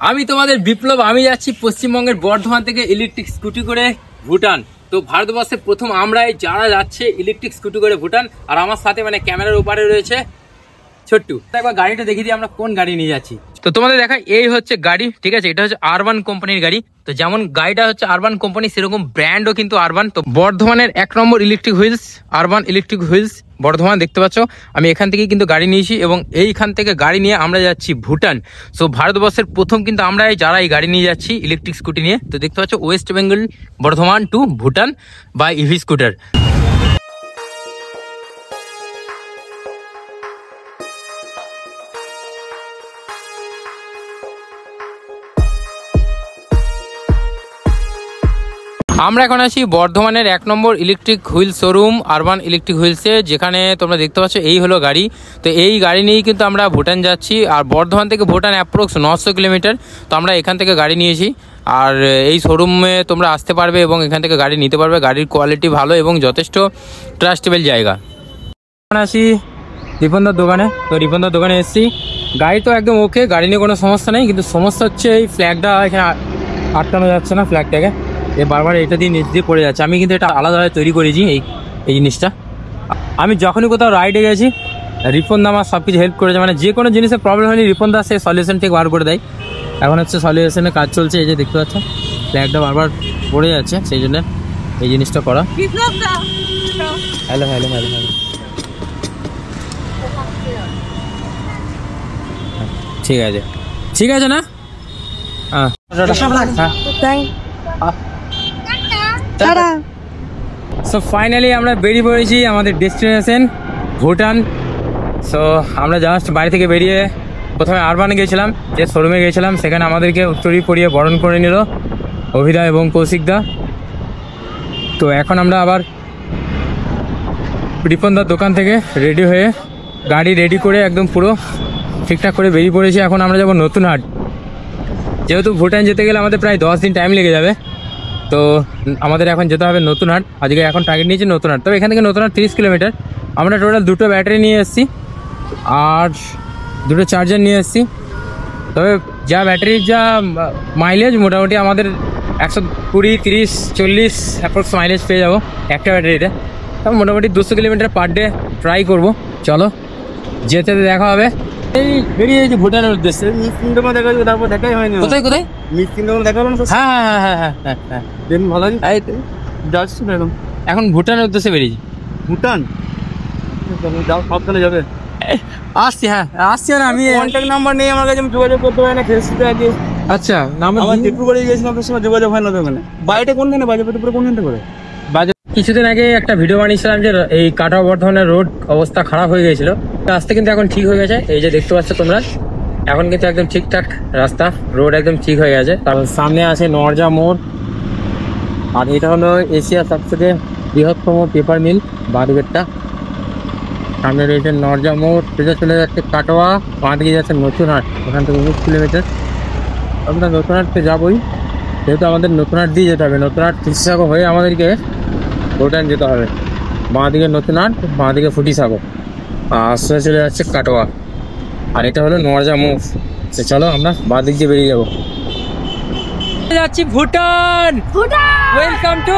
আমি তোমাদের বিপ্লব। আমি যাচ্ছি পশ্চিমবঙ্গের বর্ধমান থেকে ইলেকট্রিক স্কুটি করে ভুটান। তো ভারতবর্ষের প্রথম আমরাই যারা যাচ্ছে ইলেকট্রিক স্কুটি করে ভুটান। আর আমার সাথে মানে ক্যামেরার উপরে রয়েছে ছোট্টু। একবার গাড়িটা দেখিয়ে দিই আমরা কোন গাড়ি নিয়ে যাচ্ছি। তো তোমাদের দেখা এই হচ্ছে গাড়ি, ঠিক আছে। এটা হচ্ছে আরবান কোম্পানির গাড়ি। তো যেমন গাড়িটা হচ্ছে আরবান কোম্পানি, সেরকম ব্র্যান্ডও কিন্তু আরবান। তো বর্ধমানের 1 নম্বর electric wheels, urban electric wheels Bardhaman, দেখতে পাচ্ছ। আমি এখান থেকে কিন্তু গাড়ি নিয়েছি এবং এইখান থেকে গাড়ি নিয়ে আমরা যাচ্ছি ভুটান। সো ভারতবর্ষের প্রথম কিন্তু আমরা যারা এই গাড়ি নিয়ে যাচ্ছি ইলেকট্রিক স্কুটি নিয়ে। তো দেখতে পাচ্ছ West Bengal Bardhaman to Bhutan by EV scooter. আমরা এখন আছি বর্ধমানের 1 নম্বর electric wheel showroom urban electric হুইলসে, যেখানে তোমরা দেখতে পাচ্ছ এই হলো গাড়ি। তো এই গাড়ি নিয়েই কিন্তু আমরা ভুটান যাচ্ছি। আর বর্ধমান থেকে ভুটান অ্যাপ্রক্স 900 কিলোমিটার। তো আমরা এখান থেকে গাড়ি নিয়েছি। আর এই শোরুমে তোমরা আসতে পারবে এবং এখান থেকে গাড়ি নিতে পারবে। গাড়ির কোয়ালিটি ভালো এবং যথেষ্ট ট্রাস্টেবল জায়গা। এখন আসি রিপনদার দোকানে। তো রিপনদার দোকানে এসেছি। গাড়ি তো একদম ওকে, গাড়ি নিয়ে কোনো সমস্যা নেই, কিন্তু সমস্যা হচ্ছে এই ফ্ল্যাগটা এখানে আটকানো যাচ্ছে না। ফ্ল্যাগটাকে বারবার এটা দিয়ে নিচ দিয়ে পড়ে যাচ্ছে। আমি কিন্তু এটা আলাদাভাবে তৈরি করেছি এই জিনিসটা। আমি যখনই কোথাও রাইডে গেছি রিপন দা আমার সব কিছু হেল্প করেছে। মানে যে কোনো জিনিসের প্রবলেম হয়নি রিপন দা সে সলিউশন ঠিক বার করে দেয়। এখন হচ্ছে সলিউশনের কাজ চলছে। এই যে দেখতে পাচ্ছ ফ্ল্যাগটা বারবার পড়ে যাচ্ছে, সেই জন্য এই জিনিসটা করা। হ্যালো হ্যালো হ্যালো হ্যালো, ঠিক আছে ঠিক আছে না। হ্যাঁ সো ফাইনালি আমরা বেরিয়ে পড়েছি আমাদের ডেস্টিনেশন ভুটান। সো আমরা জাস্ট বাড়ি থেকে বেরিয়ে প্রথমে আরবানে গেছিলাম, যে শোরুমে গেছিলাম, সেখানে আমাদেরকে উত্তরী পরিয়ে বরণ করে নিল অভিদা এবং কৌশিকদা। তো এখন আমরা আবার রিপনদার দোকান থেকে রেডি হয়ে গাড়ি রেডি করে একদম পুরো ঠিকঠাক করে বেরিয়ে পড়েছি। এখন আমরা যাবো নতুন হাট। যেহেতু ভুটান যেতে গেলে আমাদের প্রায় 10 দিন টাইম লেগে যাবে, তো আমাদের এখন যেতে হবে নতুন হাট। আজকে এখন টার্গেট নিয়েছি নতুন হাট। তবে এখান থেকে নতুন হাট 30 কিলোমিটার। আমরা টোটাল 2টো ব্যাটারি নিয়ে এসেছি আর 2টো চার্জার নিয়ে এসেছি। তবে যা ব্যাটারির যা মাইলেজ, মোটামুটি আমাদের 120, 30, 40 অ্যাপ্রক্স মাইলেজ পেয়ে যাবো একটা ব্যাটারিতে। তবে মোটামুটি 200 কিলোমিটার পার ডে ট্রাই করবো। চলো যেতে দেখা হবে। এই বেরিয়ে যাচ্ছি ভুটানের উদ্দেশ্যে। তারপর দেখাই হয়নি। কোথায় কোথায় দেখা হলো? হ্যাঁ হ্যাঁ হ্যাঁ হ্যাঁ হ্যাঁ হ্যাঁ, ভালো যাচ্ছি না এখন ভুটানের উদ্দেশ্যে বেরিয়েছি। ভুটান যাও, সবখানে যাবে। আসছি, হ্যাঁ আসছি। আর আমি কন্ট্যাক্ট নাম্বার নেই আমার কাছে, আমি যোগাযোগ করতে পারি না ফেসবুকে আগে। আচ্ছা, নাম্বার আমার ত্রিপুরায় গিয়েছিলাম, আপনার সঙ্গে যোগাযোগ হয় না। ওখানে বাড়িটা কোনখানে? বাজারপুরে কোনখানে করে বাজার। কিছুদিন আগে একটা ভিডিও বানিয়েছিলাম যে এই কাটোয়া বর্ধমানের রোড অবস্থা খারাপ হয়ে গেছিল। রাস্তা কিন্তু এখন ঠিক হয়ে গেছে। এই যে দেখতে পাচ্ছ তোমরা, এখন কিন্তু একদম ঠিকঠাক রাস্তা, রোড একদম ঠিক হয়ে গেছে। তারপর সামনে আছে নরজা মোড়। আর এটা হলো এশিয়ার সবথেকে বৃহত্তম পেপার মিল বারুগেটটা। সামনে রয়েছে নরজা মোড়। সেটা চলে যাচ্ছে কাটোয়া, বাঁ দিকে যাচ্ছে নতুন হাট। ওখান থেকে 19 কিলোমিটার। আমরা নতুন হাটতে যাবোই, যেহেতু আমাদের নতুন হাট দিয়ে যেতে হবে। নতুন হাট তিস্সাগর হয়ে আমাদেরকে ভুটান যেতে হবে। বাঁ দিকে নতুন হাট, বাঁ দিকে ফুটিসাগর, আর সোজা চলে যাচ্ছে কাটোয়া। আর এটা হলো নরজা মোড়। তো চলো আমরা বাঁ দিক দিয়ে বেরিয়ে যাবো। যাচ্ছি ভুটান। Welcome to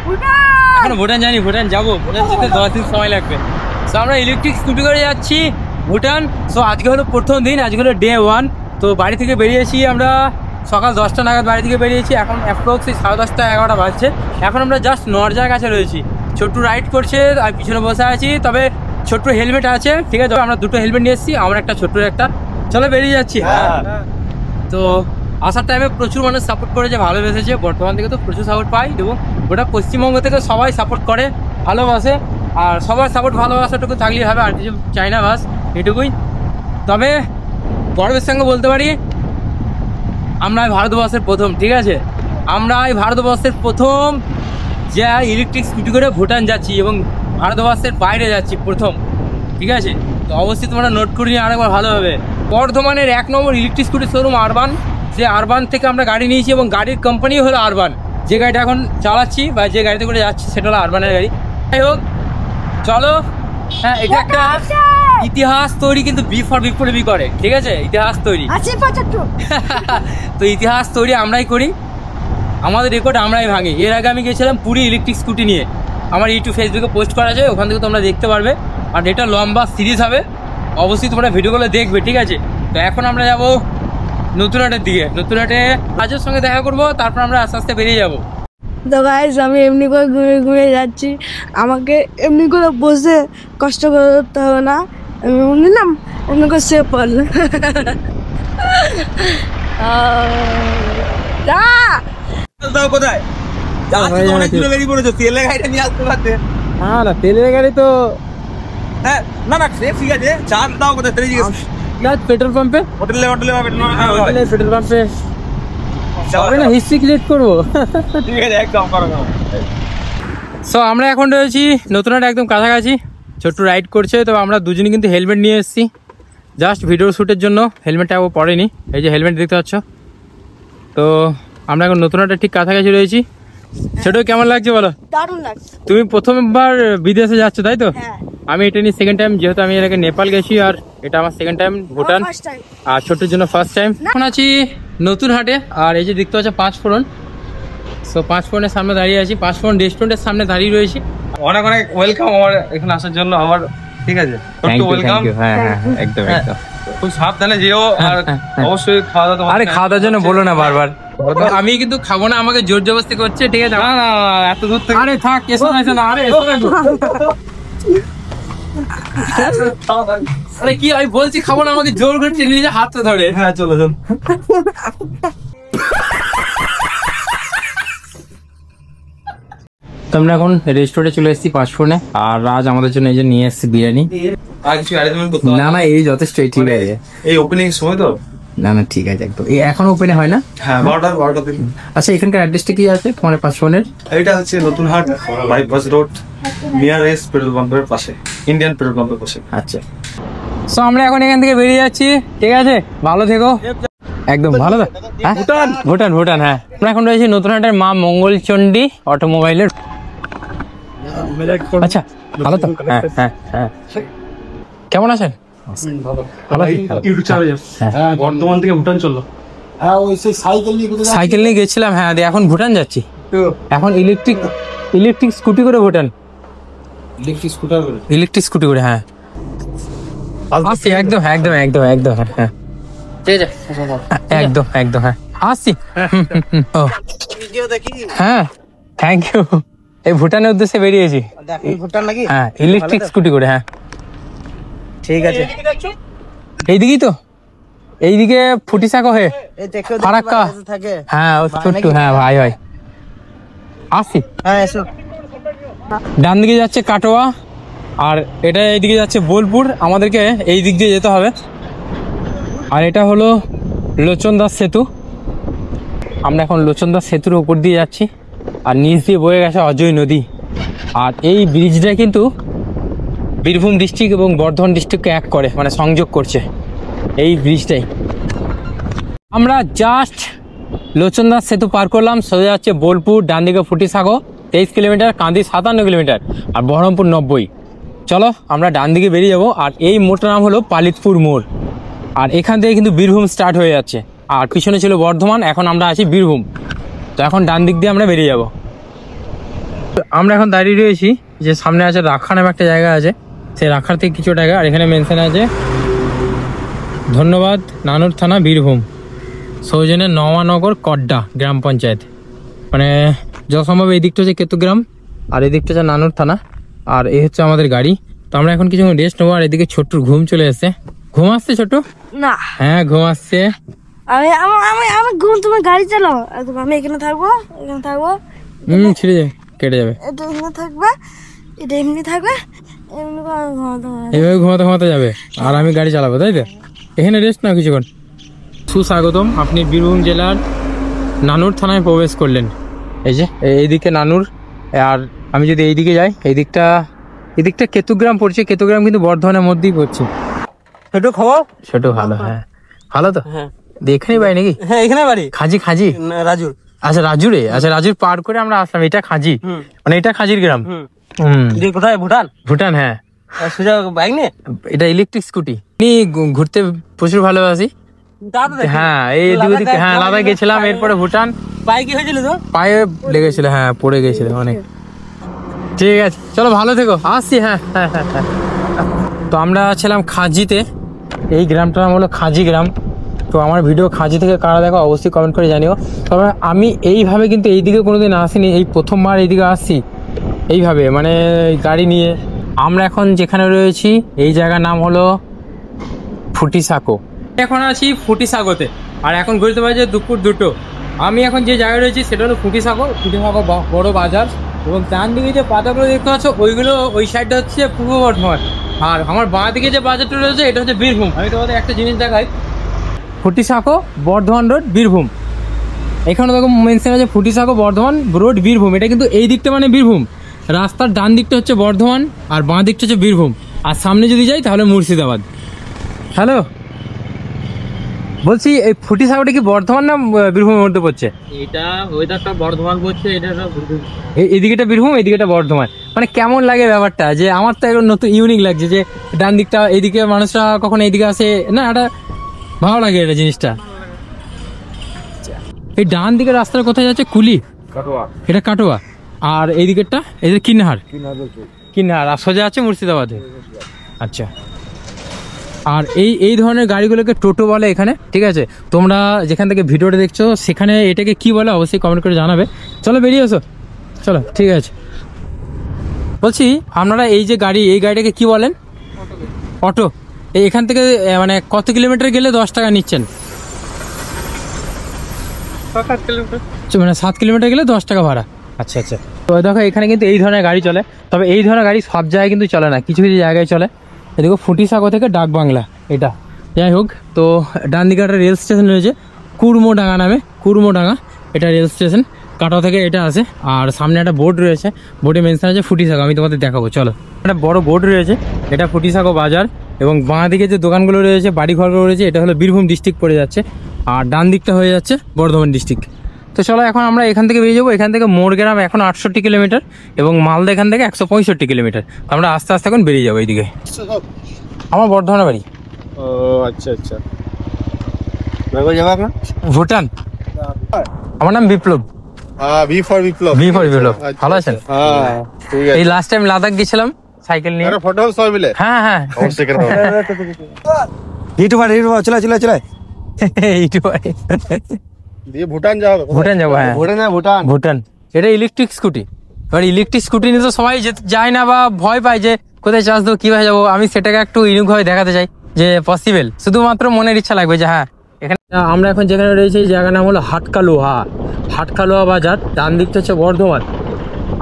Bhutan. এখন ভুটান জানি, ভুটান যাবো। ভুটান যেতে 10 দিন সময় লাগবে। সো আমরা ইলেকট্রিক স্কুটি করে যাচ্ছি ভুটান। সো আজকে হলো প্রথম দিন, আজকে হলো ডে 1। তো বাড়ি থেকে বেরিয়েছি আমরা সকাল 10টা নাগাদ বাড়ি থেকে বেরিয়েছি। এখন অ্যাপ্রক্স 10:30, 11টা বাজছে। এখন আমরা জাস্ট নরজার কাছে রয়েছি। ছোট্ট রাইড করছে আর পিছনে বসে আছি। তবে ছোট্ট হেলমেট আছে, ঠিক আছে। আমরা 2টো হেলমেট নিয়ে এসেছি, আমার একটা, ছোট্ট একটা। চলো বেরিয়ে যাচ্ছি। তো আসার টাইমে প্রচুর মানুষ সাপোর্ট করেছে, ভালোবেসেছে। বর্তমান থেকে তো প্রচুর সাপোর্ট পাই এবং গোটা পশ্চিমবঙ্গ থেকে সবাই সাপোর্ট করে, ভালোবাসে। আর সবার সাপোর্ট ভালোবাসাটুকু থাকলেই হবে, আর কিছু চাই না, বাস এটুকুই। তবে গর্বের সঙ্গে বলতে পারি আমরা ভারতবর্ষের প্রথম, ঠিক আছে। আমরা এই ভারতবর্ষের প্রথম যে ইলেকট্রিক স্কুটি করে ভুটান যাচ্ছি এবং ভারতবর্ষের বাইরে যাচ্ছি প্রথম, ঠিক আছে। তো অবশ্যই তোমরা নোট করে নিয়ে আরেকবার ভালো হবে। বর্ধমানের 1 নম্বর ইলেকট্রিক স্কুটি শোরুম আরবান। যে আরবান থেকে আমরা গাড়ি নিয়েছি এবং গাড়ির কোম্পানি হলো আরবান। যে গাড়িটা এখন চালাচ্ছি বা যে গাড়িতে করে যাচ্ছি সেটা হলো আরবানের গাড়ি। যাই হোক চলো। হ্যাঁ, এটা একটা ইতিহাস তৈরি কিন্তু বি ফর বিপ্লবী করে, ঠিক আছে? ইতিহাস তৈরি তো ইতিহাস তৈরি আমরাই করি, আমাদের রেকর্ড আমরাই ভাঙি। এর আগে আমি গেছিলাম পুরী ইলেকট্রিক স্কুটি নিয়ে, আমার ইউটিউব ফেসবুকে পোস্ট করা আছে, ওখান থেকে তোমরা দেখতে পারবে। আর এটা লম্বা সিরিজ হবে, অবশ্যই তোমরা ভিডিওগুলো দেখবে, ঠিক আছে? তো এখন আমরা যাব নতুন হাটের দিকে। নতুন হাটে রাজের সঙ্গে দেখা করবো, তারপর আমরা আস্তে আস্তে বেরিয়ে যাবো। তো গাইস আমি এমনি করে ঘুরে ঘুরে যাচ্ছি, আমাকে এমনি করে বসে কষ্ট করতে হবে না, আমি নিলাম এমনি করে সে পড়ল কোথায় বেরিয়ে পড়েছো? তেলের গাড়িটা নিয়ে আসতে পারতে। হ্যাঁ না, তেলের গাড়ি তো হ্যাঁ, না না ঠিক আছে। চার দাও কোথায়? পেট্রোল পাম্পে, হোটেলে পেট্রোল পাম্পে যাবে না, হিস্ট্রি ক্রিয়েট করবো। ঠিক আছে, একদম করো। সো আমরা এখন রয়েছি নতুন হাট একদম কাছাকাছি, ছোট্ট রাইড করছে। তো আমরা দুজনে কিন্তু হেলমেট নিয়ে এসেছি জাস্ট ভিডিও শ্যুটের জন্য, হেলমেটটা ও পরেনি, এই যে হেলমেট দেখতে পাচ্ছ। তো আমরা এখন নতুন হাটের ঠিক কাছাকাছি রয়েছি। ছোট কেমন লাগছে বলো? দারুণ লাগছে। তুমি প্রথমবার বিদেশে যাচ্ছ তাই তো? হ্যাঁ। আমি এটা নিয়ে সেকেন্ড টাইম, যেহেতু আমি এর আগে নেপাল গেছি, আর এটা আমার সেকেন্ড টাইম ভুটান, আর ছোট্টোর জন্য ফার্স্ট টাইম। এখন আছি নতুন হাটে, আর এই যে দেখতে পাচ্ছ পাঁচফোড়ন। সো পাঁচফোড়নের সামনে দাঁড়িয়ে আছি, পাঁচফোড়ন রেস্টুরেন্টের সামনে দাঁড়িয়ে রয়েছি। অনেক অনেক ওয়েলকাম আমার এখানে আসার জন্য, আমার ঠিক আছে, ওয়েলকাম। হ্যাঁ হ্যাঁ একদম একদম, খুব সাবধানে যেও, আর অবশ্যই খাওয়া দাওয়া। আরে খাওয়া দাওয়ার জন্য বলো না বারবার, আমি কিন্তু খাবো না, আমাকে জোর জবরদস্তি করছে, ঠিক আছে? না না এত দূর থেকে, আরে থাক, এসো না এসো না, আরে এসো না। আরে কি আমি বলছি খাবো না, আমাকে জোর করে টেনে নিয়ে হাতটা ধরে। হ্যাঁ চলো চল। তো আমরা এখন রেস্টুরেন্টে চলে এসেছি পাঁচফোড়নে, আর রাজ আমাদের জন্য এই যে নিয়ে এসেছি বিরিয়ানি। আর কিছু অ্যারেঞ্জমেন্ট করতে না না এই যথেষ্ট, ঠিক আছে। এই ওপেনিং সময় তো, না না ঠিক আছে একদম, এই এখন ওপেনে হয় না? হ্যাঁ 12টা থেকে। আচ্ছা এখানকার অ্যাড্রেসটা কি আছে তোমার পাঁচফোড়নের? এটা হচ্ছে নতুন হাট, বাইপাস রোড, নিয়ারেস্ট পেট্রোল পাম্পের পাশে, ইন্ডিয়ান পেট্রোল পাম্পের পাশে। আচ্ছা, সো আমরা এখন এখান থেকে বেরিয়ে যাচ্ছি, ঠিক আছে? ভালো থেকো, একদম ভালো তো। হ্যাঁ ভুটান ভুটান ভুটান, হ্যাঁ। আমরা এখন রয়েছি নতুন হাটের মা মঙ্গলচণ্ডী অটোমোবাইলের। আচ্ছা ভালো তো, হ্যাঁ হ্যাঁ হ্যাঁ। কেমন আছেন? ভালো। ইউটিউব চ্যানেল বর্ধমান থেকে ভুটান চললো। হ্যাঁ ওই সেই সাইকেল নিয়ে গেছিলাম, হ্যাঁ দিয়ে এখন ভুটান যাচ্ছি। এখন ইলেকট্রিক স্কুটি করে ভুটান, ইলেকট্রিক স্কুটি করে, হ্যাঁ আসছি একদম একদম একদম একদম, হ্যাঁ হ্যাঁ ঠিক আছে একদম একদম, হ্যাঁ আসছি। ও হ্যাঁ থ্যাংক ইউ। এই ভুটানের উদ্দেশ্যে বেরিয়েছি, ভুটান নাকি? হ্যাঁ ইলেকট্রিক স্কুটি করে, হ্যাঁ ঠিক আছে। এইদিকেই তো, এইদিকে ফুটিসাঁকো হয়ে ফারাক্কা থাকে, হ্যাঁ ও ছোট্ট, হ্যাঁ ভাই ভাই আসছি। হ্যাঁ এসো। ডান দিকে যাচ্ছে কাটোয়া, আর এটা এইদিকে যাচ্ছে বোলপুর, আমাদেরকে এই দিক দিয়ে যেতে হবে। আর এটা হলো লোচনদাস সেতু, আমরা এখন লোচনদাস সেতুর উপর দিয়ে যাচ্ছি, আর নিচ দিয়ে বয়ে গেছে অজয় নদী। আর এই ব্রিজটা কিন্তু বীরভূম ডিস্ট্রিক্ট এবং বর্ধমান ডিস্ট্রিক্টকে এক করে, মানে সংযোগ করছে এই ব্রিজটাই। আমরা জাস্ট লোচনদাস সেতু পার করলাম, সোজা যাচ্ছে বোলপুর, ডান দিকে ফুটিসাঁকো 23 কিলোমিটার, কান্দি 57 কিলোমিটার, আর বহরমপুর 90। চলো আমরা ডান দিকে বেরিয়ে যাবো। আর এই মোড়টার নাম হলো পালিতপুর মোড়, আর এখান থেকে কিন্তু বীরভূম স্টার্ট হয়ে যাচ্ছে, আর পিছনে ছিল বর্ধমান, এখন আমরা আছি বীরভূম। তো এখন ডান দিক দিয়ে আমরা বেরিয়ে যাব। আমরা এখন দাঁড়িয়ে রয়েছি, যে সামনে আছে রাখা নামে একটা জায়গা আছে, সেই রাখার থেকে কিছু টাকা, আর এখানে মেনশন আছে ধন্যবাদ নানুর থানা বীরভূম, সৌজন্যে নওয়ানগর কড্ডা গ্রাম পঞ্চায়েত। মানে যথাসম্ভব এই দিকটা হচ্ছে কেতুগ্রাম, আর এই দিকটা হচ্ছে নানুর থানা, আর এই হচ্ছে আমাদের গাড়ি। তো আমরা এখন কিছু রেস্ট নেবো, আর এদিকে ছোট্টুর ঘুম চলে এসছে। ঘুম আসছে ছোট্টু? না হ্যাঁ ঘুম আসছে। আমি আমি আমি ঘুম, তুমি গাড়ি চালাও, আমি এখানে থাকবো, এখানে থাকবো। ছিঁড়ে যাবে, কেটে যাবে। এটা এখানে থাকবে, এটা এমনি থাকবে, এমনি করে আমি ঘুমাতে হবে। এইভাবে ঘুমাতে ঘুমাতে যাবে, আর আমি গাড়ি চালাবো, তাই তো? এখানে রেস্ট নাও কিছুক্ষণ। সুস্বাগতম, আপনি বীরভূম জেলার নানুর থানায় প্রবেশ করলেন। এই যে এইদিকে নানুর, আর আমি যদি এইদিকে যাই, এদিকটা কেতুগ্রাম পড়ছে। কেতুগ্রাম কিন্তু বর্ধমানের মধ্যেই পড়ছে। ছোট খবর, ছোট ভালো, হ্যাঁ ভালো তো। হ্যাঁ এখানেই বাড়ি নাকি? হ্যাঁ এখানে বাড়ি। খাজি রাজুর। আচ্ছা রাজুরে, আচ্ছা রাজুর পার করে আমরা আসলাম, এটা খাজি, মানে এটা খাজির গ্রাম। কোথায়? ভুটান? ভুটান, হ্যাঁ সোজা বাইক নিয়ে এটা ইলেকট্রিক স্কুটি। আমি ঘুরতে প্রচুর ভালোবাসি। হ্যাঁ এই দিকে, হ্যাঁ লাদাখ গেছিলাম, এরপরে ভুটান। পায়ে কি হয়েছিল তো? পায়ে লেগেছিল, হ্যাঁ পড়ে গেছিল অনেক। ঠিক আছে চলো, ভালো থেকো, আসছি। হ্যাঁ হ্যাঁ হ্যাঁ হ্যাঁ। তো আমরা ছিলাম খাজিতে, এই গ্রামটার নাম হলো খাজি গ্রাম। তো আমার ভিডিও খাজি থেকে কারা দেখো অবশ্যই কমেন্ট করে জানিও। তবে আমি এইভাবে কিন্তু এইদিকে কোনোদিন আসিনি, এই প্রথমবার এইদিকে আসছি এইভাবে, মানে গাড়ি নিয়ে। আমরা এখন যেখানে রয়েছি এই জায়গার নাম হলো ফুটিসাঁকো। এখন আছি ফুটিসাঁকোতে, আর এখন ঘুরতে পারছে দুপুর 2টো। আমি এখন যে জায়গায় রয়েছি সেটা হলো ফুটিসাঁকো বড় বাজার। এবং ডান দিকে যে পাতাগুলো দেখতে পাচ্ছ ওইগুলো, ওই সাইডটা হচ্ছে পূর্ব বর্ধমান। আর আমার বাঁ দিকে যে বাজারটা রয়েছে এটা হচ্ছে বীরভূম। আমি তোমাদের একটা জিনিস দেখাই, ফুটিসাঁকো বর্ধমান রোড বীরভূম। এখানে দেখো মেনশন আছে ফুটিসাঁকো বর্ধমান রোড বীরভূম। এটা কিন্তু এই দিকটা মানে বীরভূম, রাস্তার ডান দিকটা হচ্ছে বর্ধমান আর বাঁ দিকটা হচ্ছে বীরভূম। আর সামনে যদি যাই তাহলে মুর্শিদাবাদ। হ্যালো, বলছি এই ফুটিসাঁকোটা কি বর্ধমান না বীরভূমের মধ্যে পড়ছে? এটা ওয়েদারটা বর্ধমান পড়ছে, এটা এদিকেটা বীরভূম, এদিকেটা বর্ধমান। মানে কেমন লাগে ব্যাপারটা, যে আমার তো একদম নতুন ইউনিক লাগছে যে ডান দিকটা, এইদিকে মানুষরা কখন এইদিকে আসে না, এটা ভালো লাগে এটা জিনিসটা। এই ডান দিকের রাস্তাটা কোথায় যাচ্ছে? কুলি, এটা কাটোয়া। আর এই দিকেরটা এদের কিন্নাহার, আর সোজা আছে মুর্শিদাবাদে। আচ্ছা, আর এই ধরনের গাড়িগুলোকে টোটো বলে এখানে, ঠিক আছে? তোমরা যেখান থেকে ভিডিওটা দেখছো সেখানে এটাকে কি বলে অবশ্যই কমেন্ট করে জানাবে। চলো বেরিয়ে এসো, চলো ঠিক আছে। বলছি আপনারা এই যে গাড়ি, এই গাড়িটাকে কি বলেন? অটো। এখান থেকে মানে কত কিলোমিটার গেলে 10 টাকা নিচ্ছেন? 7 কিলোমিটার। মানে 7 কিলোমিটার গেলে 10 টাকা ভাড়া। আচ্ছা আচ্ছা। তো দেখো এখানে কিন্তু এই ধরনের গাড়ি চলে, তবে এই ধরনের গাড়ি সব জায়গায় কিন্তু চলে না, কিছু কিছু জায়গায় চলে। এদিকে ফুটিসাঁকো থেকে ডাক বাংলা এটা। যাই হোক, তো ডান দিকে একটা রেল স্টেশন রয়েছে কুড়মোডাঙ্গা নামে, কুড়মোডাঙ্গা এটা রেল স্টেশন। কাটোয়া থেকে এটা আসে। আর সামনে একটা বোর্ড রয়েছে, বোর্ডে মেনশন আছে ফুটিসাঁকো। আমি তোমাদের দেখাবো, চলো। একটা বড় বোর্ড রয়েছে, এটা ফুটিসাঁকো বাজার। এবং বাঁ দিকে যে দোকানগুলো রয়েছে, বাড়িঘরগুলো রয়েছে, এটা হলো বীরভূম ডিস্ট্রিক্ট পড়ে যাচ্ছে। আর ডান দিকটা হয়ে যাচ্ছে বর্ধমান ডিস্ট্রিক্ট। তো চলো এখন আমরা এখান থেকে বেরিয়ে যাবো। এখান থেকে মোড়গ্রাম এখন 68 কিলোমিটার এবং মালদা এখান থেকে 165 কিলোমিটার। আমরা আস্তে আস্তে এখন বেরিয়ে যাবো এইদিকে। আমার বর্ধমানের বাড়ি। ও আচ্ছা আচ্ছা। ভুটান। আমার নাম বিপ্লব। ভি ফর বিপ্লব। ভালো আছেন? হ্যাঁ ঠিক আছে। এই লাস্ট টাইম লাদাখ গেছিলাম সাইকেল নিয়ে। আরে ফটো সবাই মিলে। হ্যাঁ হ্যাঁ অবশ্যই কেন। ইউটিউবার চলে দিয়ে ভুটান যাবো। ভুটান যাবো, হ্যাঁ ভুটান। এটা ইলেকট্রিক স্কুটি। এবার ইলেকট্রিক স্কুটি নিয়ে তো সবাই যায় না বা ভয় পায় যে কোথায় চার্জ দেবো, কিভাবে যাবো। আমি সেটাকে একটু ইউনিক ভাবে দেখাতে চাই যে পসিবল, শুধুমাত্র মনের ইচ্ছা লাগবে যে হ্যাঁ এখানে। আমরা এখন যেখানে রয়েছি এই জায়গার নাম হলো হাটকালোয়া বাজার। ডান দিকটা হচ্ছে বর্ধমান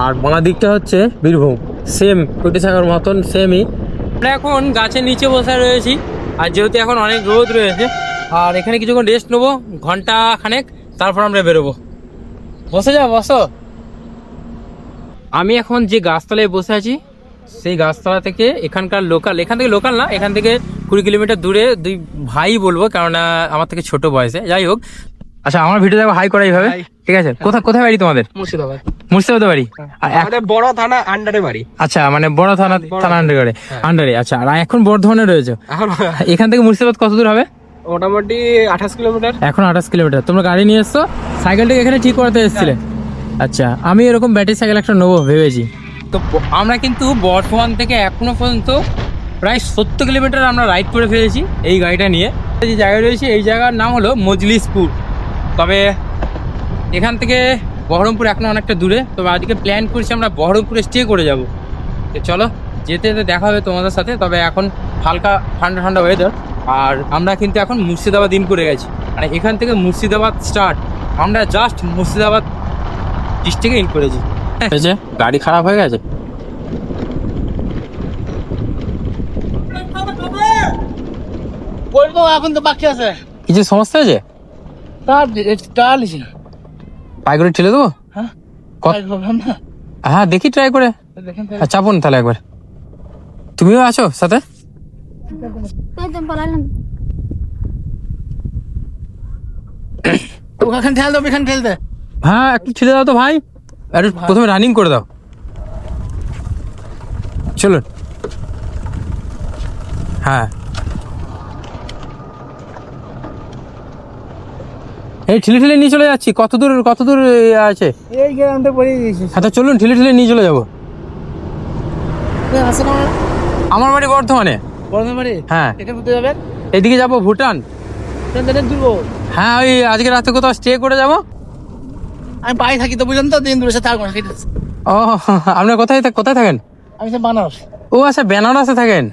আর বাঁ দিকটা হচ্ছে বীরভূম। সেম ফুটিসাঁকোর মতন সেমই। আমরা এখন গাছের নিচে বসে রয়েছি, আর যেহেতু এখন অনেক রোদ রয়েছে, আর এখানে কিছুক্ষণ রেস্ট নেবো, ঘন্টা খানেক, তারপর আমরা বেরোবো। বসো। আমি এখন যে গাছতলায় বসে আছি সেই গাছতলা থেকে এখান থেকে লোকাল না, এখান থেকে 20 কিলোমিটার দূরে দুই ভাই বলবো, কেননা আমার থেকে ছোট বয়সে। যাই হোক, আচ্ছা আমার ভিডিও দেখো, হাই করা এইভাবে, ঠিক আছে? কোথায় বাড়ি তোমাদের? মুর্শিদাবাদ বাড়ি। বড় থানা আন্ডারে বাড়ি। আচ্ছা, মানে বড় থানা আন্ডারে। আচ্ছা, আর এখন বর্ধমানে রয়েছে। এখান থেকে মুর্শিদাবাদ কত দূর হবে? মোটামুটি 28 কিলোমিটার। এখন 28 কিলোমিটার। তোমরা গাড়ি নিয়ে এসছো, সাইকেলটাকে এখানে ঠিক করতে এসেছিলে? আচ্ছা, আমি এরকম ব্যাটারি সাইকেল একটা নেবো ভেবেছি। তো আমরা কিন্তু বর্ধমান থেকে এখনো পর্যন্ত প্রায় 70 কিলোমিটার আমরা রাইড করে ফেলেছি এই গাড়িটা নিয়ে। যে জায়গায় রয়েছে এই জায়গার নাম হলো মজলিশপুর। তবে এখান থেকে বহরমপুর এখনো অনেকটা দূরে। তবে আজকে প্ল্যান করছি আমরা বহরমপুরে স্টে করে যাব। তো চলো, যেতে দেখা হবে তোমাদের সাথে। তবে এখন হালকা ঠান্ডা ওয়েদার, আর আমরা কিন্তু এখন মুর্শিদাবাদ ইন করে গেছি। মানে এখান থেকে মুর্শিদাবাদ স্টার্ট, আমরা জাস্ট মুর্শিদাবাদ ডিস্ট্রিক্টে ইন করেছি। গাড়ি খারাপ হয়ে গেছে। বলবো এখন তো বাকি আছে। কিছু সমস্যা আছে? পায়ে করে ঠেলে দেবো? হ্যাঁ দেখি ট্রাই করে। চাপুন তাহলে একবার। তুমিও আছো সাথে? হ্যাঁ একটু ছেড়ে দাও তো ভাই, একটু প্রথমে রানিং করে দাও। চলো হ্যাঁ এই ঠেলে ঠেলে নিয়ে চলে যাচ্ছি। কত দূর আছে? এই গ্রামটা পড়ে দিয়েছিস। হ্যাঁ তো চলুন ঠেলে ঠেলে নিয়ে চলে যাবো। আমার বাড়ি বর্ধমানে। বর্ধমানে? হ্যাঁ। এটা কোথায় যাবেন? এদিকে যাবো ভুটান। দূর। হ্যাঁ ওই আজকে রাতে কোথাও স্টে করে যাবো। আমি বাড়ি থাকি তো বুঝলেন তো, দিন দূরে সাথে থাকবো না। ও আপনার কোথায় থাকেন? আমি সে বানারস। ও আচ্ছা বেনারসে থাকেন।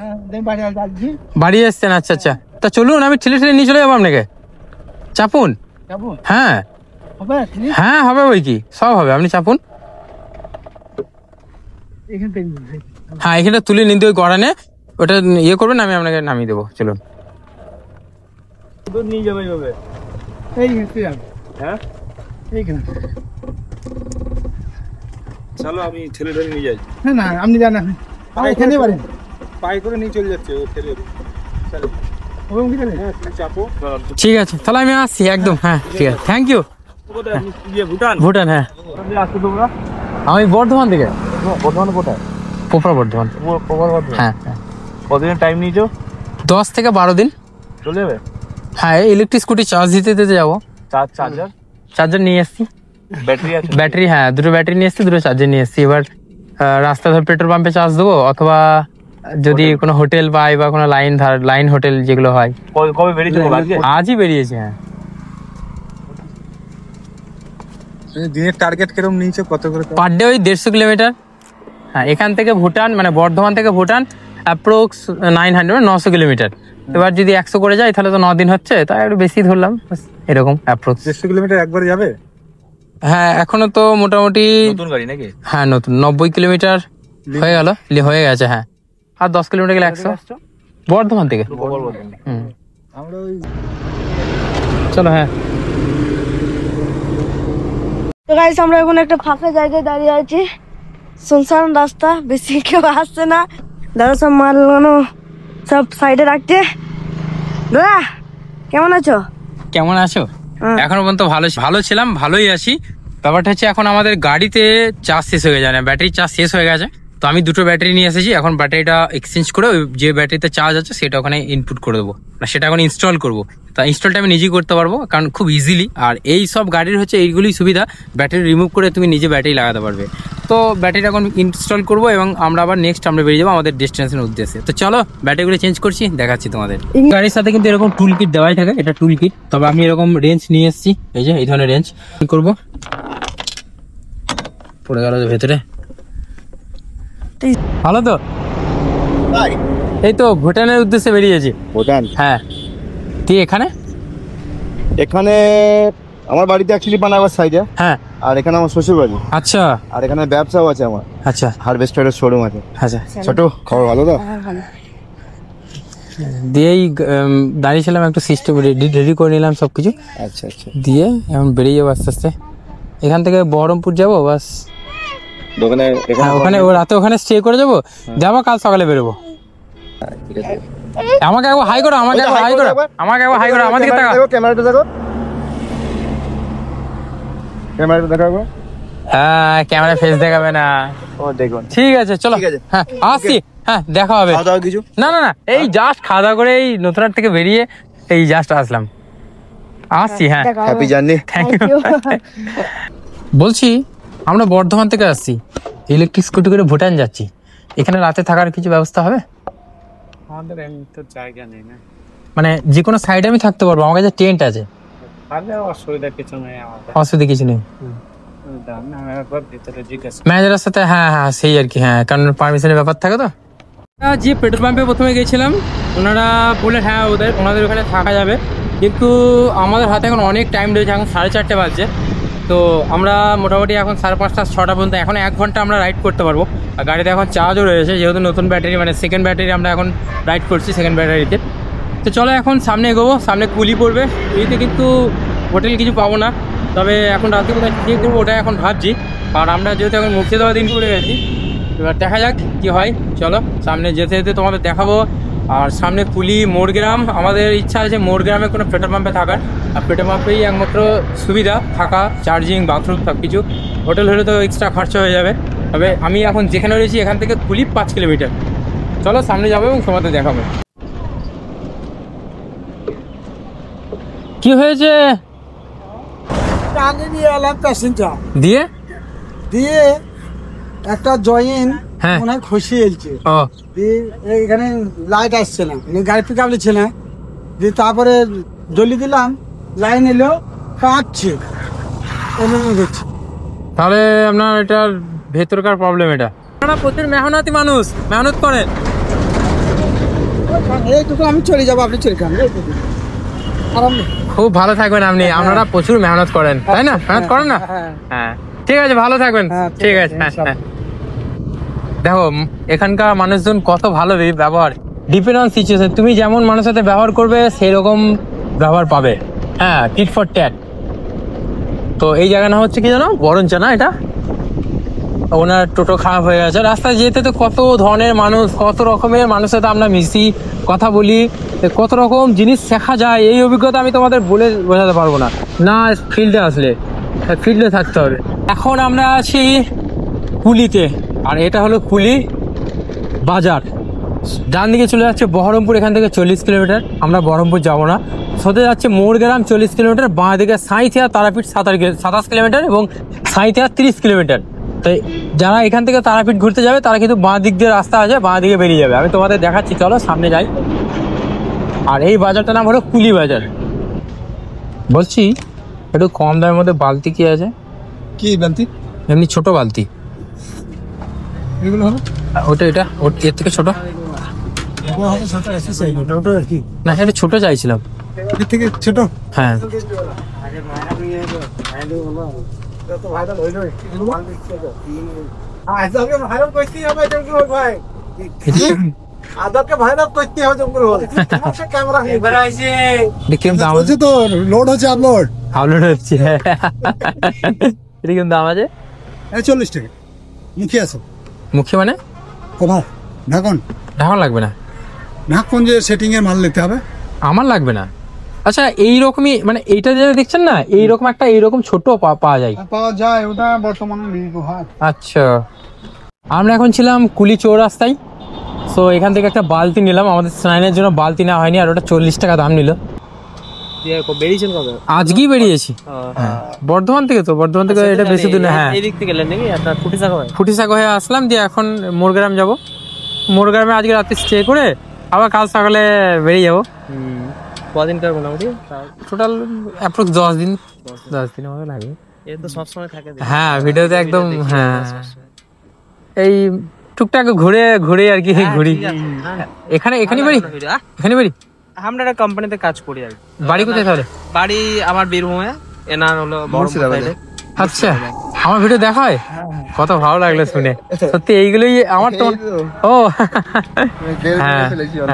বাড়ি যাচ্ছি। বাড়ি এসছেন? আচ্ছা আচ্ছা তা চলুন আমি ঠেলে ঠেলে নিয়ে চলে যাবো আপনাকে। চাপুন। যাবো? হ্যাঁ হবে? হ্যাঁ হবে, ওই কি সব হবে, আপনি চাপুন। এখান থেকে হ্যাঁ এখানে তুলে নিতে ওই গড়ানে, ওটা ইয়ে করবেন, আমি আপনাকে নামিয়ে দেবো। চলুন। নিয়ে যাবে এইভাবে। হ্যাঁ এইখানে। চলো আমি ঠেলে ঠেলে নিয়ে যাই। না আপনি জানেন এখানে পারেন। পায়ে করে নিয়ে চলে যাচ্ছে ও ঠেলে। চলো হ্যাঁ তুমি চাপো। ঠিক আছে তাহলে আমি আসছি একদম। হ্যাঁ ঠিক আছে, থ্যাংক ইউ। কোথায়? ভুটান? ভুটান হ্যাঁ। আসছো তোমরা? আমি বর্ধমান থেকে। বর্ধমান কোথায়? পোপরা বর্ধমান। হ্যাঁ হ্যাঁ। কতদিন টাইম নিয়েছো? 10 থেকে 12 দিন। চলে যাবে? হ্যাঁ ইলেকট্রিক স্কুটি চার্জ দিতে যাবো। চার্জার নিয়ে এসছি। ব্যাটারি আছে? ব্যাটারি হ্যাঁ, দুটো ব্যাটারি নিয়ে এসছি, দুটো চার্জার নিয়ে এসছি। এবার রাস্তা ধর পেট্রোল পাম্পে চার্জ দেবো, অথবা যদি কোনো হোটেল পাই বা কোনো লাইন হোটেল যেগুলো হয়। কবে বেরিয়েছো? আজই বেরিয়েছে। হ্যাঁ দিনের টার্গেট কিরকম নিয়েছো? কত করে? পার ডে ওই 150 কিলোমিটার। হ্যাঁ এখান থেকে ভুটান, মানে বর্ধমান থেকে ভুটান অ্যাপ্রক্স 900 কিলোমিটার। এবার যদি 100 করে যায় তাহলে তো 9 দিন হচ্ছে, তাই একটু বেশি ধরলাম, এরকম অ্যাপ্রক্স। 150 কিলোমিটার একবার যাবে? হ্যাঁ এখনো তো মোটামুটি নতুন গাড়ি নাকি? হ্যাঁ নতুন। 90 কিলোমিটার হয়ে গেছে। হ্যাঁ আর 10 কিলোমিটার গেলে 100। বর্ধমান থেকে। আমরা ওই চলো। হ্যাঁ তো গাইস আমরা এখন একটা ফাঁকা জায়গায় দাঁড়িয়ে আছি, শুনশান রাস্তা, বেশি কেউ আসছে না। দাদা সব মাল সব সাইডে রাখছে। দাদা কেমন আছো? কেমন আছো? এখনো পর্যন্ত ভালো ছিলাম, ভালোই আছি। ব্যাপারটা হচ্ছে এখন আমাদের গাড়িতে চার্জ শেষ হয়ে গেছে, ব্যাটারি চার্জ শেষ হয়ে গেছে। তো আমি দুটো ব্যাটারি নিয়ে এসেছি, এখন ব্যাটারিটা এক্সচেঞ্জ করে ওই যে ব্যাটারিতে চার্জ আছে সেটা ওখানে ইনপুট করে দেবো, সেটা এখন ইনস্টল করবো। তা ইনস্টলটা আমি নিজেই করতে পারবো, কারণ খুব ইজিলি। আর এই সব গাড়ির হচ্ছে এইগুলোই সুবিধা, ব্যাটারি রিমুভ করে তুমি নিজে ব্যাটারি লাগাতে পারবে। তো ব্যাটারিটা এখন ইনস্টল করবো এবং আমরা আবার আমরা বেরিয়ে যাবো আমাদের ডেস্টিনেশনের উদ্দেশ্যে। তো চলো ব্যাটারিগুলো চেঞ্জ করছি, দেখাচ্ছি তোমাদের। গাড়ির সাথে কিন্তু এরকম টুল কিট দেওয়াই থাকে, এটা টুল কিট। তবে আমি এরকম রেঞ্জ নিয়ে এসেছি, এই যে এই ধরনের রেঞ্জ। কি করবো, পড়ে গেল ভেতরে। ভালো তো? এই তো ভুটানের উদ্দেশ্যে বেরিয়েছি। ভুটান? হ্যাঁ। তুই এখানে আমার বাড়িতে অ্যাকচুয়ালি বানাবার সাইডে। হ্যাঁ। আর এখানে আমার শ্বশুর বাড়ি। আচ্ছা। আর এখানে ব্যবসাও আছে আমার। আচ্ছা। হারভেস্টারের শোরুম আছে। আচ্ছা। ছোট খবর ভালো তো? দিয়েই দাঁড়িয়েছিলাম, একটু সিস্টেম রেডি করে নিলাম সবকিছু। আচ্ছা আচ্ছা। দিয়ে এখন বেরিয়ে যাবো আস্তে আস্তে। এখান থেকে বহরমপুর যাবো বাস। দোকানে ওখানে রাতে ওখানে স্টে করে যাবো, যাবো কাল সকালে বেরোবো। আমাকে একবার হাই করো, আমাকে একবার হাই করো, আমাকে একবার হাই করো। আমাদেরকে তাকাও, ক্যামেরাটা দেখো, ক্যামেরাটা দেখাবো। হ্যাঁ ক্যামেরা ফেস দেখাবে না। ও দেখুন। ঠিক আছে চলো। ঠিক আছে। হ্যাঁ আসছি। হ্যাঁ দেখা হবে। খাওয়া দাওয়া কিছু? না না না, এই জাস্ট খাওয়া দাওয়া করে এই নতুনহাট থেকে বেরিয়ে এই জাস্ট আসলাম, আসছি। হ্যাঁ হ্যাপি জার্নি। Thank you. বলছি আমরা বর্ধমান থেকে আসছি, ইলেকট্রিক স্কুটি করে ভুটান যাচ্ছি। এখানে রাতে থাকার কিছু ব্যবস্থা হবে? আমাদের এমনি তো জায়গা নেই না। মানে যে কোনো সাইডে আমি থাকতে পারবো, আমার কাছে টেন্ট আছে। তাহলে অসুবিধা কিছু নেই আমাদের। অসুবিধা কিছু নেই। ভিতরে জিজ্ঞাসা ম্যানেজারের সাথে, হ্যাঁ হ্যাঁ সেই আর কি। হ্যাঁ কারণ পারমিশনের ব্যাপার থাকে তো। যে পেট্রোল পাম্পে প্রথমে গেছিলাম, ওনারা বললেন হ্যাঁ ওনাদের ওখানে থাকা যাবে, কিন্তু আমাদের হাতে এখন অনেক টাইম রয়েছে, এখন 4:30 বাজছে। তো আমরা মোটামুটি এখন 5:30 6টা পর্যন্ত এখন 1 ঘন্টা আমরা রাইড করতে পারবো। আর গাড়িতে এখন চার্জও রয়েছে, যেহেতু নতুন ব্যাটারি, মানে সেকেন্ড ব্যাটারি আমরা এখন রাইড করছি, সেকেন্ড ব্যাটারিতে। তো চলো এখন সামনে এগোবো, সামনে কুলি পড়বে। কুলিতে কিন্তু হোটেল কিছু পাবো না, তবে এখন রাতে কোথায় কী করবো ওটাই এখন ভাবছি। আর আমরা যেহেতু এখন মুর্শিদাবাদ দিন করে গেছি, এবার দেখা যাক কী হয়। চলো সামনে যেতে যেতে তোমাদের দেখাবো। আর সামনে কুলি, মোড়গ্রাম, আমাদের ইচ্ছা আছে মোড়গ্রামে কোনো পেট্রোল পাম্পে থাকার। আর পেট্রোল পাম্পেই একমাত্র সুবিধা থাকা, চার্জিং, বাথরুম সব কিছু। হোটেল হলে তো এক্সট্রা খরচা হয়ে যাবে। তবে আমি এখন যেখানে রয়েছি এখান থেকে কুলি 5 কিলোমিটার। চলো সামনে যাবো এবং তোমাদের দেখাবো। কি হয়েছে? টানে নিয়ে এলাম প্যাসেঞ্জার দিয়ে দিয়ে একটা জয়েন হ্যাঁ। মনে হয় খসে এলছে ও দিয়ে এখানে লাইট আসছে না, গাড়ি পিক আপ নিচ্ছে না, দিয়ে তারপরে জ্বলি দিলাম, লাইন এলো, কাঁপছে, এমনি হচ্ছে। তাহলে আপনার এটার ভেতরকার প্রবলেম এটা। আপনারা প্রচুর মেহনতি মানুষ, মেহনত করেন। এই তো আমি চলে যাবো, আপনি চলে যান, আরাম। খুব ভালো থাকবেন আপনি, আপনারা প্রচুর মেহনত করেন তাই না? মেহনত করেন না? হ্যাঁ ঠিক আছে, ভালো থাকবেন। হ্যাঁ, ঠিক আছে। হ্যাঁ। দেখো এখানকার মানুষজন কত ভালো ব্যবহার, ডিপেন্ড অন সিচুয়েশন। তুমি যেমন মানুষের সাথে ব্যবহার করবে সেই রকম ব্যবহার পাবে। হ্যাঁ, টিট ফর ট্যাট। তো এই জায়গা না হচ্ছে কি জানো, বরঞ্চা না, এটা ওনার টোটো খারাপ হয়ে গেছে। রাস্তায় যেতে তো কত ধরনের মানুষ, কত রকমের মানুষের সাথে আমরা মিশি, কথা বলি, কত রকম জিনিস শেখা যায়। এই অভিজ্ঞতা আমি তোমাদের বলে বোঝাতে পারবো না, না ফিল্ডে আসলে, ফিল্ডে থাকতে হবে। এখন আমরা আছি কুলিতে, আর এটা হলো কুলি বাজার। ডান দিকে চলে যাচ্ছে বহরমপুর, এখান থেকে 40 কিলোমিটার। আমরা বহরমপুর যাব না, সোজা যাচ্ছে মোড়গ্রাম 40 কিলোমিটার, বাঁ দিকে সাঁইথিয়া তারাপীঠ 27 কিলোমিটার এবং সাঁইথিয়া 30 কিলোমিটার। তো যারা এখান থেকে তারাপীঠ ঘুরতে যাবে তারা কিন্তু বাঁ দিক দিয়ে রাস্তা আছে, বাঁ দিকে বেরিয়ে যাবে। আমি তোমাদের দেখাচ্ছি, চলো সামনে যাই। আর এই বাজারটার নাম হলো কুলি বাজার। বলছি একটু কম দামের মধ্যে বালতি কি আছে? কি বালতি? এমনি ছোট বালতি এগুলো হবে? ওটা এটা এর থেকে ছোট না, এটা ছোট চাইছিলাম। এর থেকে ছোট? হ্যাঁ ভাইরাল করতে হবে ভাই, আদারকে ভাইরাল করতে হবে ক্যামেরা। কিরকম দাম আছে? তো লোড হচ্ছে, আপলোড আপলোড হচ্ছে। এটা কিরকম দাম আছে? 40 টাকা মুখে আছে। মুখে মানে কভার ঢাকন? ঢাকন লাগবে না, ঢাকন যে সেটিং এর মাল নিতে হবে। আমার লাগবে না। আচ্ছা এইরকমই মানে এইটা যেটা দেখছেন না, এইরকম একটা এইরকম ছোট পাওয়া যায়। পাওয়া যায়, ওটা বর্তমানে ব্যবহার। আচ্ছা, আমরা এখন ছিলাম কুলি চৌরাস্তায়। সো এখান থেকে একটা বালতি নিলাম, আমাদের স্নানের জন্য বালতি নেওয়া হয়নি, আর ওটা 40 টাকা দাম নিল। বেরিয়েছেন কবে? আজকেই বেরিয়েছি। হ্যাঁ, বর্ধমান থেকে। তো বর্ধমান থেকে এটা বেশি দূর না। হ্যাঁ, এই দিক থেকে গেলেন নাকি? আপনার ফুটিসাগর হয়ে আসলাম, দিয়ে এখন মোরগ্রাম যাব। মোরগ্রামে আজকে রাতে স্টে করে আবার কাল সকালে বেরিয়ে যাবো। কদিনকার মোটামুটি? টোটাল অ্যাপ্রক্স 10 দিন, 10 দিনের মতো লাগবে। এ তো সবসময় থাকে। হ্যাঁ, ভিডিওতে একদম। হ্যাঁ, এই টুকটাক ঘুরে ঘুরে আর কি ঘুরি। এখানে বাড়ি? এখানে বাড়ি? আমরা একটা কোম্পানিতে কাজ করি আর কি। বাড়ি কোথায় তাহলে? বাড়ি আমার বীরভূমে, এনার হলো বড়। আচ্ছা, আমার ভিডিও দেখা হয়? কত ভালো লাগলো শুনে, সত্যি এইগুলোই আমার তো। ও হ্যাঁ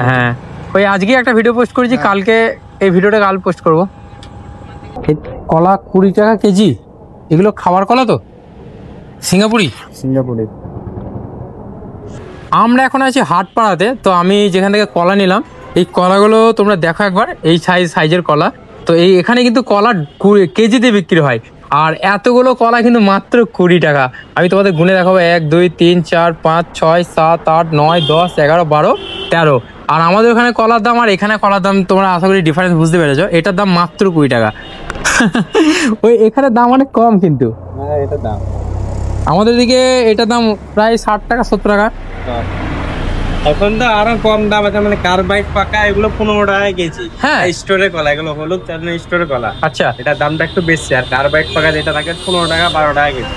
হ্যাঁ, ওই আজকে একটা ভিডিও পোস্ট করেছি, কালকে এই ভিডিওটা কাল পোস্ট করব। কলা 20 টাকা কেজি, এগুলো খাবার কলা তো? সিঙ্গাপুরি? আমরা এখন আছি হাটপাড়াতে। তো আমি যেখান থেকে কলা নিলাম, এই কলাগুলো তোমরা দেখো একবার, এই সাইজের কলা। তো এখানে কিন্তু কলা কেজিতে বিক্রি হয়, আর এতগুলো কলা কিন্তু মাত্র 20 টাকা। আমি তোমাদের গুনে দেখাবো, 1 2 3 4 5 6 7 8 9 10 11 12 13। আর আমাদের ওখানে কলার দাম আর এখানে কলার দাম তোমরা আশা করি ডিফারেন্স বুঝতে পেরেছো। এটার দাম মাত্র 20 টাকা। ওই এখানে দাম অনেক কম, কিন্তু এটা দাম আমাদের দিকে এটার দাম প্রায় 60 টাকা 70 টাকা। এখন তো আরো কম দাম আছে, মানে কার্বাইড পাকা এগুলো 15 টাকা কেজি। হ্যাঁ, স্টোরে কলা, এগুলো হলুদ চাটনি স্টোরে কলা। আচ্ছা, এটার দামটা একটু বেশি, আর কার্বাইড পাকা যেটা থাকে 15 টাকা 12 টাকা কেজি।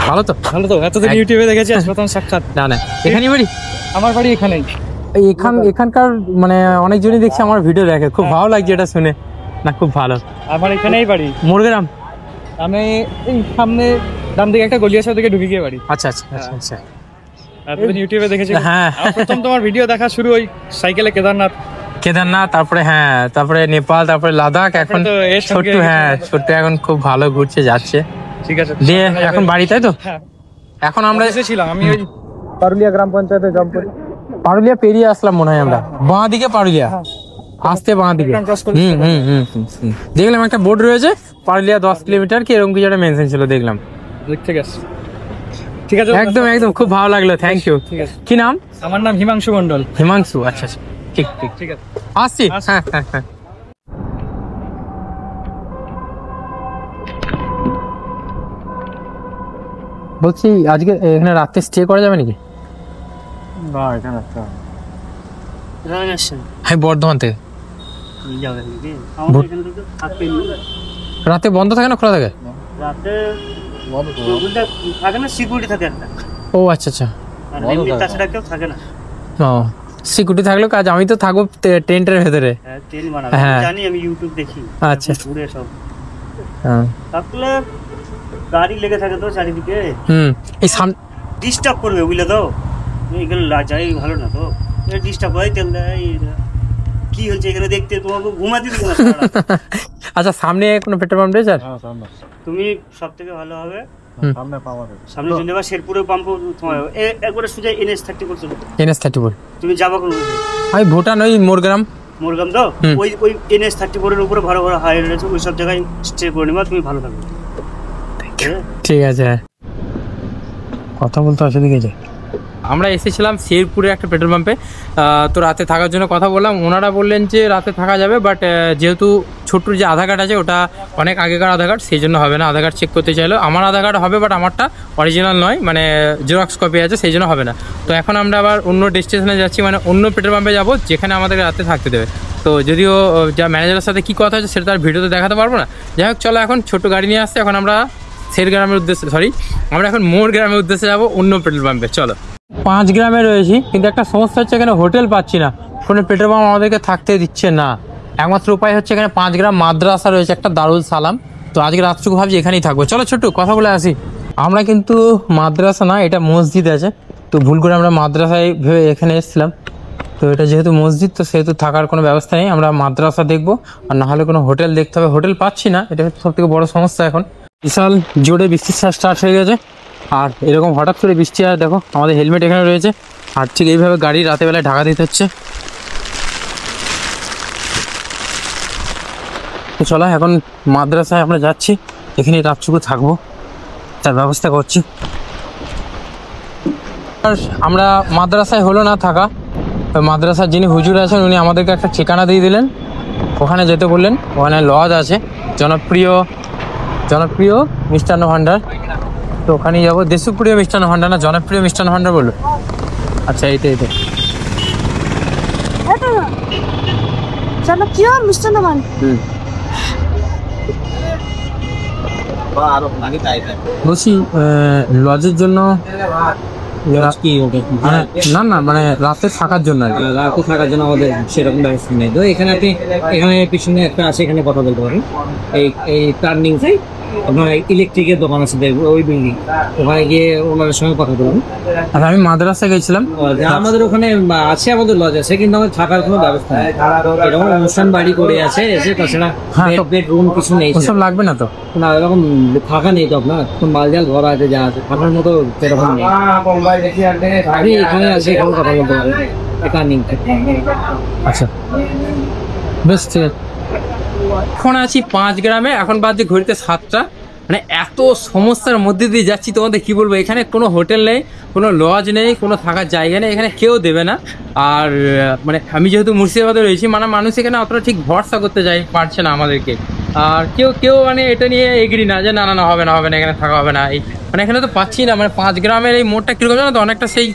ভালো তো। এতদিন ইউটিউবে দেখেছি, আজ প্রথম সাক্ষাৎ। না এখানেই বাড়ি? আমার বাড়ি এখানেই। এখানকার মানে অনেকজনই দেখছি আমার ভিডিও দেখে, খুব ভালো লাগছে এটা শুনে। না, খুব ভালো। আমার এখানেই বাড়ি, মোরগ্রাম। আমি এই সামনে ডান দিকে একটা গলি আছে, ওদিকে ঢুকে গিয়ে বাড়ি। আচ্ছা আচ্ছা আচ্ছা। এতদিন ইউটিউবে দেখেছি। হ্যাঁ, প্রথম তোমার ভিডিও দেখা শুরু ওই সাইকেলে কেদারনাথ, তারপরে হ্যাঁ, তারপরে নেপাল, তারপরে লাদাখ। এখন ছোট্ট, হ্যাঁ ছোট্ট, এখন খুব ভালো ঘুরছে যাচ্ছে। ঠিক আছে, দিয়ে এখন বাড়ি, তাই তো? হ্যাঁ, এখন আমরা এসেছিলাম আমি ওই পারুলিয়া গ্রাম পঞ্চায়েতে জব করি। পারুলিয়া পেরিয়ে আসলাম মনে হয় আমরা, বাঁ দিকে পারুলিয়া, আসতে বাঁ দিকে। দেখলাম একটা বোর্ড রয়েছে, পারুলিয়া 10 কিলোমিটার কি এরকম কিছু একটা মেনশন ছিল, দেখলাম। ঠিক আছে। ঠিক আছে একদম একদম খুব ভালো লাগলো, থ্যাংক ইউ। কি নাম? আমার নাম হিমাংশু মন্ডল। হিমাংশু, আচ্ছা আচ্ছা, ঠিক ঠিক ঠিক আছে। আসছি। হ্যাঁ হ্যাঁ হ্যাঁ। বলছি আজকে এখানে রাতে স্টে করা যাবে নাকি? না এখানে একটা হ্যাঁ, বর্ধমান থেকে। রাতে বন্ধ থাকে না খোলা থাকে? রাতে থাকে না, সিকিউরিটি থাকে একটা, ও আচ্ছা আচ্ছা। আর এমনি তাছাড়া কেউ থাকে না। ও সিকিউরিটি থাকলেও কাজ, আমি তো থাকবো টেন্টের ভেতরে। হ্যাঁ, ট্রেন বানাবে হ্যাঁ। জানি, আমি ইউটিউব দেখি। আচ্ছা। ঘুরে সব হ্যাঁ। তারপরে গাড়ি লেগে থাকে তো চারিদিকে, এই সামনে ডিস্টার্ব করবে বুঝলে তো, এগুলো যাই ভালো না তো, ডিস্টার্ব হয়, তেল দেয়, কি হচ্ছে এখানে দেখতে, তোমাকে ঘুমাতে দিবে না সারা রাত। আচ্ছা, সামনে কোনো পেট্রোল পাম্প রয়েছে? তুমি সব থেকে ভালো হবে সামনে পাওয়া যাবে। সামনে চলে যাবা, শেরপুরে পাম্প তোমার একবারে সোজা NH-30 করছো, NH 34। তুমি যাবা কোন আমি ভুটান, ওই মোরগ্রাম। মোরগাম তো, ওই NH-30 এর উপরে ভালো ভালো হাই রয়েছে, ওই সব জায়গায় স্টে করে নিবা, তুমি ভালো থাকবে। ঠিক আছে, কথা বলতে অসুবিধা আছে। আমরা এসেছিলাম শেরপুরে একটা পেট্রোল পাম্পে, তো রাতে থাকার জন্য কথা বললাম। ওনারা বললেন যে রাতে থাকা যাবে, বাট যেহেতু ছোট্টুর যে আধার কার্ড আছে ওটা অনেক আগেকার আধার কার্ড, সেই জন্য হবে না। আধার কার্ড চেক করতে চাইলো, আমার আধার কার্ড হবে, বাট আমারটা অরিজিনাল নয়, মানে জেরক্স কপি আছে, সেই জন্য হবে না। তো এখন আমরা আবার অন্য ডেস্টিনেশনে যাচ্ছি, মানে অন্য পেট্রোল পাম্পে যাবো যেখানে আমাদেরকে রাতে থাকতে দেবে। তো যদিও যা ম্যানেজারের সাথে কী কথা হচ্ছে সেটা তার ভিডিওতে দেখাতে পারবো না। যাই হোক, চলো এখন ছোট্ট গাড়ি নিয়ে আসছে, এখন আমরা গ্রামের উদ্দেশ্যে, আমরা এখন মোর গ্রামের উদ্দেশ্যে যাবো অন্য পেট্রোল পাম্পে। চলো। 5 গ্রামে রয়েছি, কিন্তু একটা সমস্যা হচ্ছে এখানে হোটেল পাচ্ছি না, কোনো পেট্রোল পাম্প আমাদেরকে থাকতে দিচ্ছে না। একমাত্র উপায় হচ্ছে এখানে 5 গ্রাম মাদ্রাসা রয়েছে একটা, দারুল সালাম। তো আজকে রাতটুকু ভাবছি এখানেই থাকবো। চলো ছোট্টু কথা বলে আসি। আমরা কিন্তু মাদ্রাসা না, এটা মসজিদ আছে, তো ভুল করে আমরা মাদ্রাসায় ভেবে এখানে এসেছিলাম। তো এটা যেহেতু মসজিদ, তো সেহেতু থাকার কোনো ব্যবস্থা নেই। আমরা মাদ্রাসা দেখবো, আর না হলে কোনো হোটেল দেখতে হবে। হোটেল পাচ্ছি না, এটা হচ্ছে সবথেকে বড় সমস্যা। এখন বিশাল জোরে বৃষ্টি স্টার্ট হয়ে গেছে, আর এরকম হঠাৎ করে বৃষ্টি, আর দেখো আমাদের হেলমেট এখানে রয়েছে, আর ঠিক এইভাবে গাড়ি রাতের বেলায় ঢাকা দিতে হচ্ছে। তো চলো এখন মাদ্রাসায় আমরা যাচ্ছি, এখানে রাতটুকু থাকবো, তার ব্যবস্থা করছি। আর আমরা মাদ্রাসায় হলো না থাকা, মাদ্রাসার যিনি হুজুর আছেন উনি আমাদেরকে একটা ঠিকানা দিয়ে দিলেন, ওখানে যেতে বললেন। ওখানে লজ আছে, জনপ্রিয় মিষ্টান্ন ভাণ্ডার, তো ওখানেই যাবো। দেশপ্রিয় মিষ্টান্ন ভাণ্ডার না, জনপ্রিয় মিষ্টান্ন ভাণ্ডার বললো। আচ্ছা, এইটাই চলো, কি হয় মিষ্টান্ন মান। বলছি লজের জন্য না না, মানে রাতে থাকার জন্য আর কি। রাতে থাকার জন্য আমাদের সেরকম ব্যবস্থা নেই। তো এখানে আপনি এখানে পিছনে একটা আছে, এখানে কথা বলতে পারেন। এই টার্নিং সাইড আপনার ইলেকট্রিকের দোকান আছে, দেখবো ওই বিল্ডিং, ওখানে গিয়ে ওনাদের সঙ্গে কথা বলুন। আর আমি মাদ্রাসায় গেছিলাম, আমাদের ওখানে আছে, আমাদের লজ আছে, কিন্তু আমাদের থাকার কোনো ব্যবস্থা নেই। এরকম অনুষ্ঠান বাড়ি করে আছে এসে, তাছাড়া বেডরুম কিছু নেই। ওসব লাগবে না তো? না, এরকম থাকা নেই তো আপনার, মালজাল ঘর আছে, যা আছে থাকার মতো সেরকম নেই। আপনি এখানে আছে, এখানে কথা বলতে পারেন। টার্নিং। আচ্ছা, বেশ ঠিক আছে। এখন আছি 5 গ্রামে, এখন বাজে ঘড়িতে 7টা। মানে এত সমস্যার মধ্যে দিয়ে যাচ্ছি, তোমাদের কি বলবো। এখানে কোনো হোটেল নেই, কোনো লজ নেই, কোনো থাকার জায়গা নেই, এখানে কেউ দেবে না। আর মানে আমি যেহেতু মুর্শিদাবাদে রয়েছি, মানে মানুষ এখানে অতটা ঠিক ভরসা করতে পারছে না আমাদেরকে। আর কেউ মানে এটা নিয়ে এগ্রি না, যে না না না হবে না, এখানে থাকা হবে না। এই মানে এখানে তো পাচ্ছি না। মানে 5 গ্রামের এই মোড়টা কীরকম জানো তো, অনেকটা সেই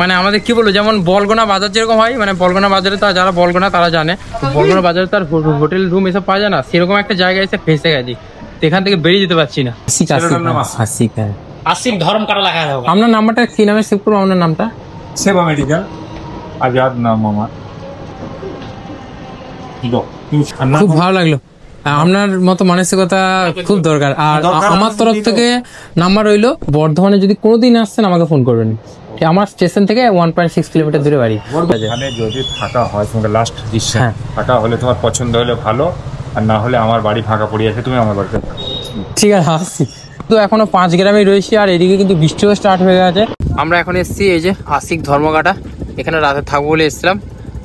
মানে আমাদের কি বলবো, যেমন বলগোনা বাজার যেরকম হয়, মানে বলগোনা বাজারে তো যারা বলগোনা তারা জানে, বলগোনা বাজারে তার হোটেল রুম এসব পাওয়া যায় না, সেরকম একটা জায়গায় এসে ফেসে গেছি। এখান থেকে বেরিয়ে যেতে পারছি না। আসিফ ধর্ম কাটা লেখা হবে। আপনার নাম্বারটা কি নামে সেভ করবো? আপনার নামটা? সেবা মেডিকেল, আজাদ নাম আমার। খুব ভালো লাগলো, আপনার মতো মানসিকতা খুব দরকার। আর আমার তরফ থেকে নাম্বার রইলো, বর্ধমানে যদি কোনোদিন আসছেন আমাকে ফোন করবেন। আমার স্টেশন থেকে 1.6 কিলোমিটার দূরে বাড়ি। এখানে যদি থাকা হয়, তোমাকে লাস্ট ডিসিশন, থাকা হলে তোমার পছন্দ হলে ভালো, আর না হলে আমার বাড়ি ফাঁকা পড়ে আছে, তুমি আমার বাড়িতে। ঠিক আছে, আসছি। তো এখনো 5 গ্রামেই রয়েছি, আর এদিকে কিন্তু বৃষ্টিও স্টার্ট হয়ে গেছে। আমরা এখন এসেছি এই যে আশিক ধর্মঘাটা, এখানে রাতে থাকবো বলে এসেছিলাম।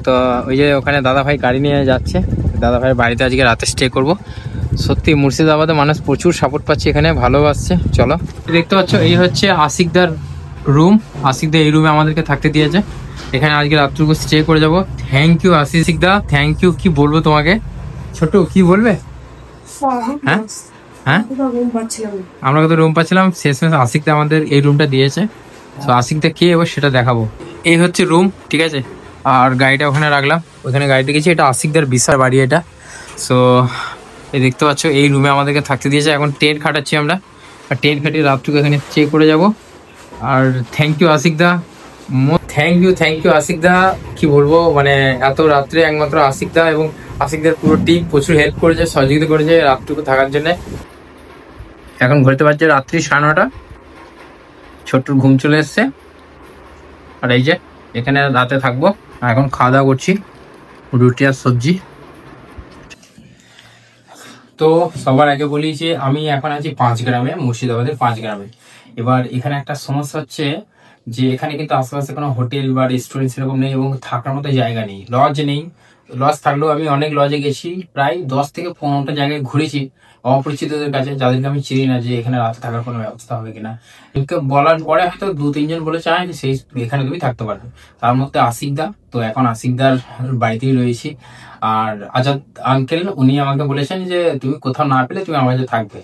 তো ওই যে ওখানে দাদা ভাই গাড়ি নিয়ে যাচ্ছে, দাদা ভাইয়ের বাড়িতে আজকে রাতে স্টে করব। সত্যি মুর্শিদাবাদে মানুষ প্রচুর সাপোর্ট পাচ্ছে, এখানে ভালোবাসছে। চলো, দেখতে পাচ্ছ এই হচ্ছে আশিকদার রুম। আশিকদা এই রুমে আমাদেরকে থাকতে দিয়েছে, এখানে আজকে রাত্রিটুকু স্টে করে যাব। থ্যাংক ইউ আশিকদা, থ্যাংক ইউ। কি বলবো তোমাকে, ছোট কি বলবে? হ্যাঁ হ্যাঁ, আমরা কত রুম পাচ্ছিলাম, শেষমেশ আশিকদা আমাদের এই রুমটা দিয়েছে। তো আশিকদা কে এবার সেটা দেখাবো। এই হচ্ছে রুম, ঠিক আছে। আর গাড়িটা ওখানে রাখলাম, ওখানে গাড়িতে গেছি। এটা আশিকদার বিশাল বাড়ি এটা। সো এই দেখতে পাচ্ছ, এই রুমে আমাদেরকে থাকতে দিয়েছে। এখন টেন্ট খাটাচ্ছি আমরা, আর টেন্ট খাটিয়ে রাত্রিটুকু এখানে স্টে করে যাব। আর থ্যাংক ইউ আশিকদা, থ্যাংক ইউ আশিকদা। কি বলবো, মানে এত রাত্রে একমাত্র আশিকদা এবং আশিকদার পুরো টিম প্রচুর হেল্প করেছে, সহযোগিতা করেছে রাতটুকু থাকার জন্য। এখন ঘুরতে পারছে রাত্রি 9:30, ছোট্ট ঘুম চলে এসছে। আর এই যে এখানে রাতে থাকবো। আর এখন খাওয়া দাওয়া করছি, রুটি আর সবজি। তো সবার আগে বলি যে আমি এখন আছি 5 গ্রামে, মুর্শিদাবাদের 5 গ্রামে। এবার এখানে একটা সমস্যা হচ্ছে যে এখানে কিন্তু আশেপাশে কোনো হোটেল বা রেস্টুরেন্ট সেরকম নেই এবং থাকার মতো জায়গা নেই, লজ নেই। লজ থাকলেও আমি অনেক লজে গেছি, প্রায় 10 থেকে 15টা জায়গায় ঘুরেছি অপরিচিতদের কাছে, যাদেরকে আমি চিনি না, যে এখানে রাতে থাকার কোনো ব্যবস্থা হবে কিনা। বলার পরে হয়তো 2-3 জন বলেছে যে সেই এখানে তুমি থাকতে পারবে, তার মধ্যে আশিকদা। তো এখন আশিকদার বাড়িতেই রয়েছি। আর আজাদ আঙ্কেল উনি আমাকে বলেছেন যে তুমি কোথাও না পেলে তুমি আমার কাছে থাকবে।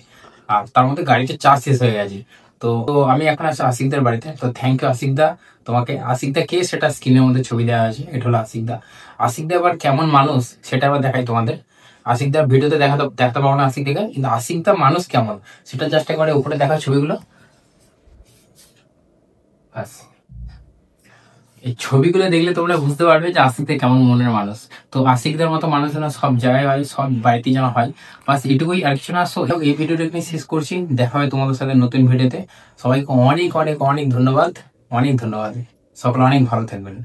আর তার মধ্যে গাড়িতে চার্জ শেষ হয়ে গেছে। তো আমি এখন আছি আশিকদার বাড়িতে। তো থ্যাংক ইউ আশিকদা তোমাকে। আশিকদা কে সেটা স্ক্রিনের মধ্যে ছবি দেওয়া আছে, এটা হলো আশিকদা। আশিকদা আবার কেমন মানুষ সেটা আবার দেখাই তোমাদের। আশিকদার ভিডিওতে দেখতে পাবো না আশিকদাকে, কিন্তু আশিকদা মানুষ কেমন সেটা জাস্ট একবারে উপরে দেখা ছবিগুলো। এই ছবিগুলো দেখলে তোমরা বুঝতে পারবে যে আশিকদা কেমন মনের মানুষ। তো আশিকদার মতো মানুষ যেন সব জায়গায় হয়, সব বাড়িতে যেন হয়, বাস এটুকুই আর কিছু না। এই ভিডিওটা আমি শেষ করছি, দেখা হবে তোমাদের সাথে নতুন ভিডিওতে। সবাইকে অনেক অনেক অনেক ধন্যবাদ, অনেক ধন্যবাদ। সকলে অনেক ভালো থাকবেন।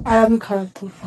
আর আমি খারাপ থাকবো।